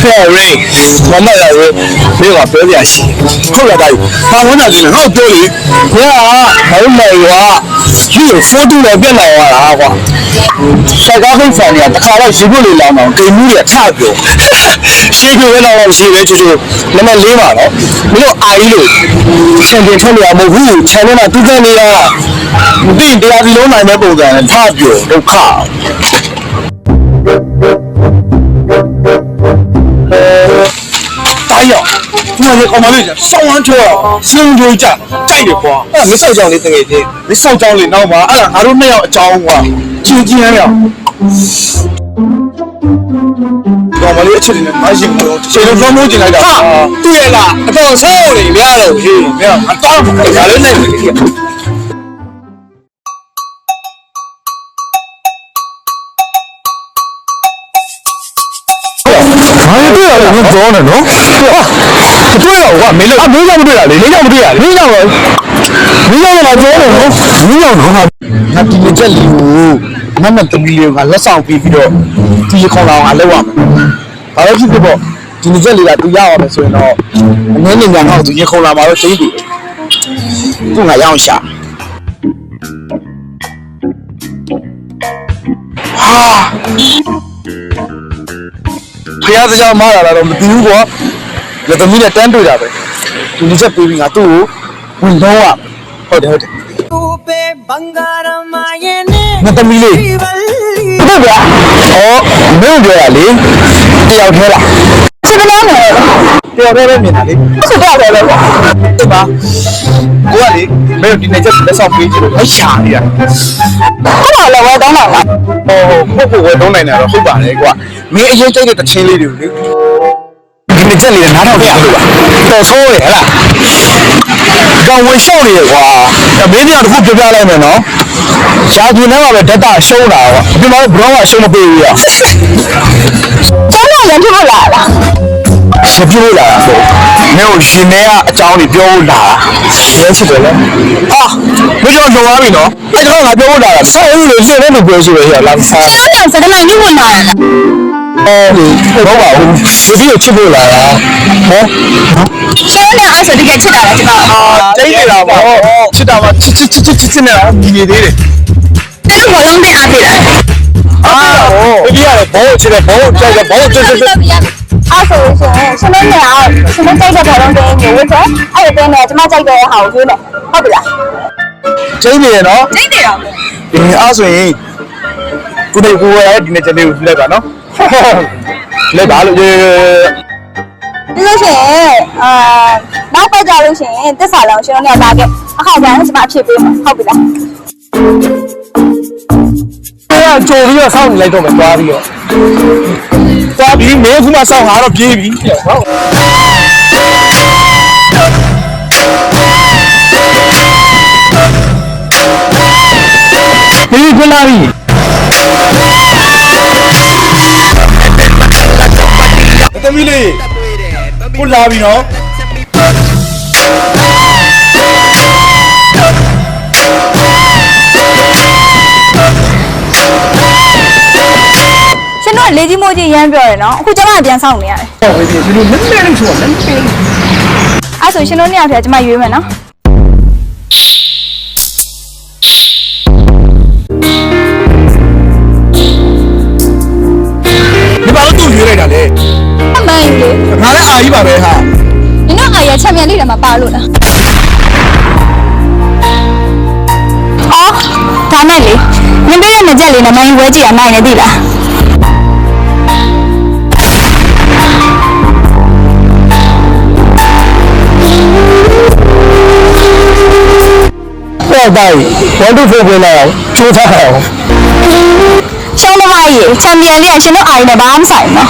Ray, Mama, they were very ashy. Hold on, I want to do how do you? Yeah, I don't know you are. You 40 of them are. Shaggy family at the car, she really long, they knew a taboo. She will know she went to do. Let me leave out. You know, I live. Send it to me, I'm a woo, telling her to the near. Indeed, they are alone, I never got a taboo, no car. 哎呀，我们我们这上完车，生就站，站一会儿。啊，没少讲的这个的，没少讲的，知道吗？啊，俺都那样讲我，就这样。我们这吃的还行不？现在装东进来的。啊，对了，到车里面了，去，没有，俺当然不可以，俺那个。 哎，对了，你装的喏，对了，我没了，啊，没讲不对了，没讲不对啊，没讲了，没讲了，装的喏，没讲喏，那今天这礼物，那么等于俺那上飞了，第一看到俺来玩，俺去不？今天这里了都要了，所以喏，年龄然后第一看到嘛，我真的，不俺养下。啊！ ဖျားစကြောင်းမားလာတော့မသိဘူးကွာလက်သမီးနဲ့တန်းတွေ့တာပဲဒီနေ့ချက်ပေးပြီးငါသူ့ကိုဝင်တော့ရဟုတ်တယ်မသမီးလေးဟုတ်ဗျာဩမင်းပြောရလေတယောက်ထဲလားစစ်ကလားမယ်တယောက်ထဲပဲမြင်တာလေစစ်တော့ပဲကွာတိတ်ပါကိုကလေမင်းဒီနေ့ချက်လက်ဆောင်ပေးချင်လို့အရှာနေတာဟုတ်လားဝယ်တောင်းတာလားဟုတ်ကိုဝယ်တောင်းနိုင်တာတော့ဟုတ်ပါတယ်ကွာ မင်းအရင်ကြိုက်တဲ့တချင်းလေးတွေကိုလေဒီနေ့ချက်လေးနားထောင်ပြလို့ပါတော်ဆိုးရဟလားကောင်ဝင်ရှော့နေရကွာမင်းပြောတစ်ခုပြောပြလိုက်မယ်နော်ရှားပြင်းထဲမှာပဲဓာတ်တာရှုံးတာကွာဒီမှာဘရောင်းကရှုံးမပေးဘူးရကျောင်းတော့ရပြဖို့လာလားရပြဖို့လာဆိုမင်းကိုရှင်နေကအကြောင်းတွေပြောဖို့လာရဲချစ်တယ်လေအာမင်းတို့လုံသွားပြီနော်အဲ့တော့ငါပြောဖို့လာတာဆောက်ဦးလို့ရှင်းတယ်လို့ပြောဆိုရရလားဆောက်တော့စကနိုင်ကြီးဝင်လာတာဟုတ်ပါဘူးဒီလိုချစ်ဖို့လာတာဟောရှင်းနေအောင်ဆိုတကယ်ချစ်တာလားကျွန်တော်တိတ်နေတာပါချစ်တာပါချစ်နေတာဒီနေသေးတယ်အဲ့လိုဘောလုံးနဲ့အားပေးတာဒီရတယ်ဘောချစ်တယ်ဘောကြိုက်တယ်ဘောချစ်အဲ့ဆိုရှင်ရှင်မနေအောင်ရှင်မကြိုက်တဲ့ဘောလုံးတင်းမျိုးဝတ်တယ်အဲ့ဒီတင်းနဲ့ကျွန်မကြိုက်တဲ့ဟာကိုရွေးမယ်ဟုတ်ပြီလားကျင်းနေရနော်ကျင်းနေတာအဲ့ဆိုရင်ကိုယ်ကိုယ်ရဒီနေ့ချက်လေးကိုပြလိုက်ပါနော် လက်ပါလို့ပြီးလို့ရှိရင်နောက်ပတ်ကြလို့ရှိရင်တစ္ဆာလောင်ရှင်တို့နဲ့လာခဲ့အခါကျရင်ကျွန်မအဖြစ်ပေးမှာဟုတ်ပြီလားအဲ့ကြိုပြီးတော့စောင့်နေလိုက်တော့မယ်သွားပြီးမင်းခုမှစောင့်ငါတော့ပြေးပြီဟုတ်ဒီကလာပြီသမီးလေးကိုလာပြီနော်ရှင်တို့လေကြီးမိုးကြီးရမ်းပြောတယ်နော်အခုကျမပြန်ဆောင်နေရတယ်ဟုတ်ပြီဒီလိုနည်းနည်းလေးဆိုတော့နည်းနည်းလေးအဲ့ဆိုရှင်တို့နှစ်ယောက်တည်းကျမရွေးမယ်နော်ဒီဘာလို့သူ့ရွေးလိုက်တာလဲအမိုင်းလေငါလည်းအာကြီးပါပဲဟာနင်တို့အာရချက်မြန်လေးတယ်မှာပါလို့လားအော်ဒါနဲ့လေနင်ပေးတဲ့ငကြက်လေးနဲ့မိုင်းဝဲကြည့်ရနိုင်နေပြီလားဟုတ်ပါပြီဝမ်းတူဖို့ပြင်လိုက်အောင်ကျိုးထားအောင်ရှောင်းသမားကြီးချန်ပီယံလေးကရှင်တို့အာရီနဲ့ဘာမှမဆိုင်ဘူးနော်